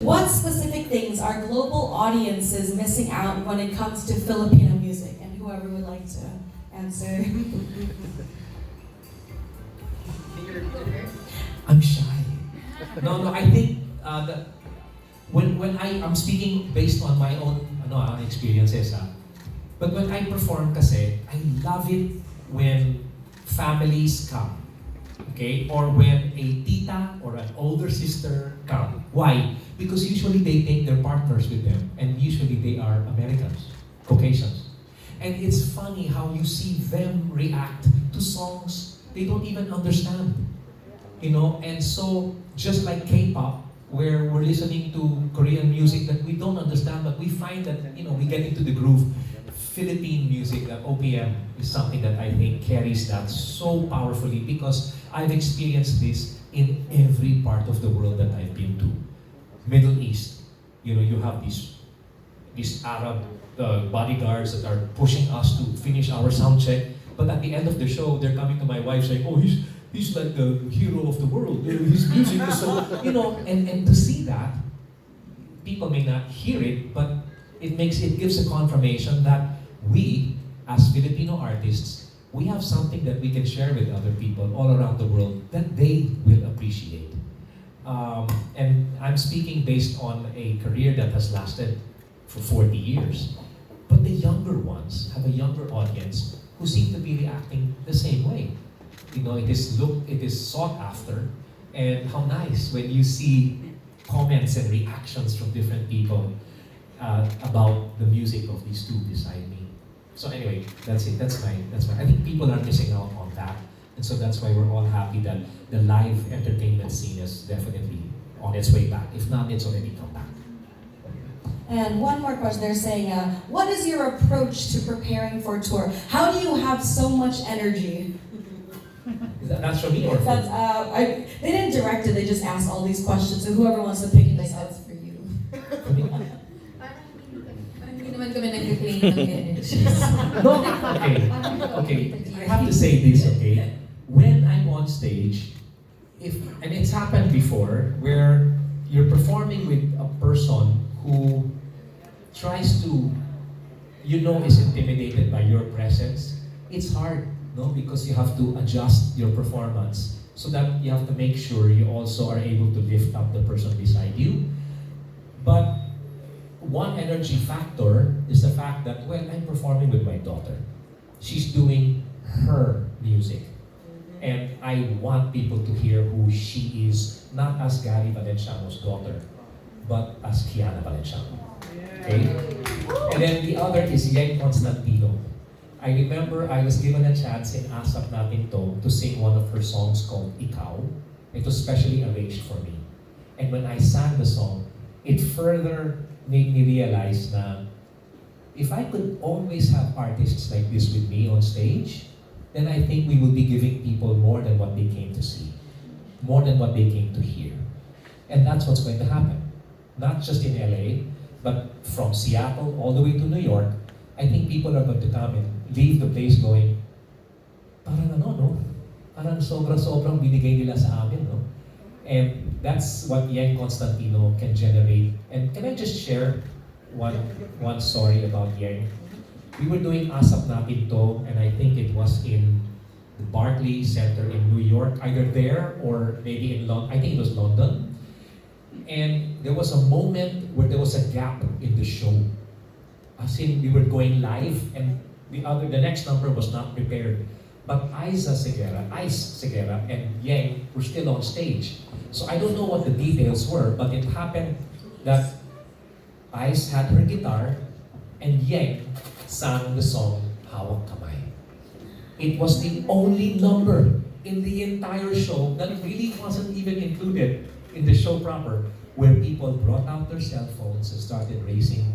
What specific things are global audiences missing out when it comes to Filipino music? And whoever would like to answer. I'm shy. No, I think when I'm speaking based on my own experiences, but when I perform kasi, I love it when families come. Okay? Or when a tita or an older sister come. Why? Because usually they take their partners with them, and usually they are Americans, Caucasians. And it's funny how you see them react to songs they don't even understand. You know, and so just like K-pop, where we're listening to Korean music that we don't understand, but we find that, we get into the groove. Philippine music, that OPM, is something that I think carries that so powerfully, because I've experienced this in every part of the world that I've been to. Middle East, you have these Arab bodyguards that are pushing us to finish our sound check, but at the end of the show, they're coming to my wife saying, "Oh, he's like the hero of the world. His music is so," and to see that, people may not hear it, but it gives a confirmation that we, as Filipino artists, we have something that we can share with other people all around the world that they will appreciate. And I'm speaking based on a career that has lasted for 40 years. But the younger ones have a younger audience who seem to be reacting the same way. It is sought after, and how nice when you see comments and reactions from different people about the music of these two beside me. So anyway, that's it. That's my. I think people are missing out on that, and so that's why we're all happy that the live entertainment scene is definitely on its way back. If not, it's already come back. And one more question. They're saying, what is your approach to preparing for a tour? How do you have so much energy? That's for me or for they didn't direct it. They just asked all these questions. So whoever wants to pick this up. That's for you. Parang hindi naman kami nag-claim ng energy. No, okay. I have to say this, okay? When I'm on stage, and it's happened before, where you're performing with a person who tries to, is intimidated by your presence, it's hard, no? Because you have to adjust your performance so that you have to make sure you also are able to lift up the person beside you. But one energy factor is the fact that when I'm performing with my daughter, she's doing her music. And I want people to hear who she is, not as Gary Valenciano's daughter, but as Kiana Valenciano. Okay? And then the other is Yeng Constantino. I remember I was given a chance in Asap Natin to sing one of her songs called Ikaw. It was specially arranged for me. And when I sang the song, it further made me realize that if I could always have artists like this with me on stage, then I think we will be giving people more than what they came to see, more than what they came to hear. And that's what's going to happen. Not just in LA, but from Seattle all the way to New York. I think people are going to come and leave the place going, parang parang sobrang binigay nila sa amin, no? And that's what Yeng Constantino can generate. And can I just share one story about Yeng? We were doing Asap Natin To, and I think it was in the Barclay Center in New York, either there or maybe in London. I think it was London. And there was a moment where there was a gap in the show. As in, we were going live, and the next number was not prepared. But Seguerra, and Yeng were still on stage. So I don't know what the details were, but it happened that Ice had her guitar, and Yeng sang the song Hawak Kamay. It was the only number in the entire show that really wasn't even included in the show proper, where people brought out their cell phones and started raising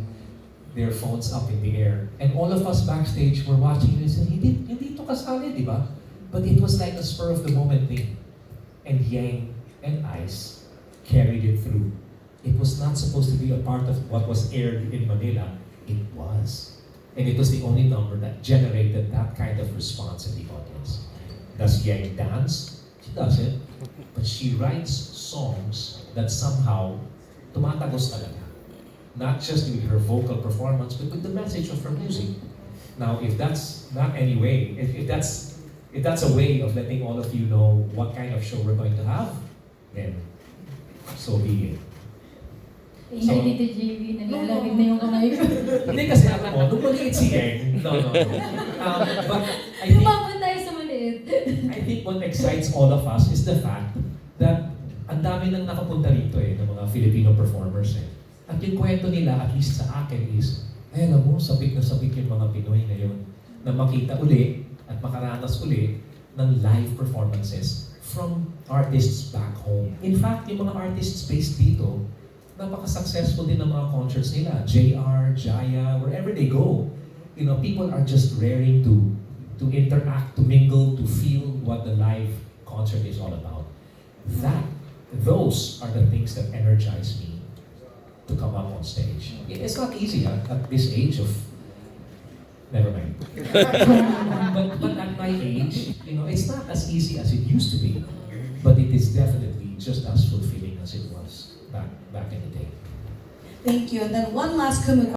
their phones up in the air. And all of us backstage were watching and saying, hindi ito kasali, di ba? But it was like a spur of the moment thing. And Yeng and Ice carried it through. It was not supposed to be a part of what was aired in Manila. It was. And it was the only number that generated that kind of response in the audience. Does Yeng dance? She doesn't. But she writes songs that somehow tumatagos talaga. Not just with her vocal performance, but with the message of her music. Now, if that's not any way, if that's a way of letting all of you know what kind of show we're going to have, then so be it. Ingay dito, JV, naglalawig na yung kamay ko. Hindi kasi alam mo, nung maliit si Yeng, no. But I think, Lumabot tayo sa maliit. I think what excites all of us is the fact that ang dami nang nakapunta rito ng mga Filipino performers At yung kwento nila, at least sa akin is, ay alam mo, sabik na sabik yung mga Pinoy ngayon na makita uli at makaranas uli ng live performances from artists back home. In fact, yung mga artists based dito, napaka-successful din ng mga concerts nila. JR, Jaya, wherever they go. You know, people are just raring to interact, to mingle, to feel what the live concert is all about. Those are the things that energize me to come up on stage. It's not easy at this age of, never mind. but at my age, you know, it's not as easy as it used to be. But it is definitely just as fulfilling as it was back in the day. Thank you. And then one last Kumu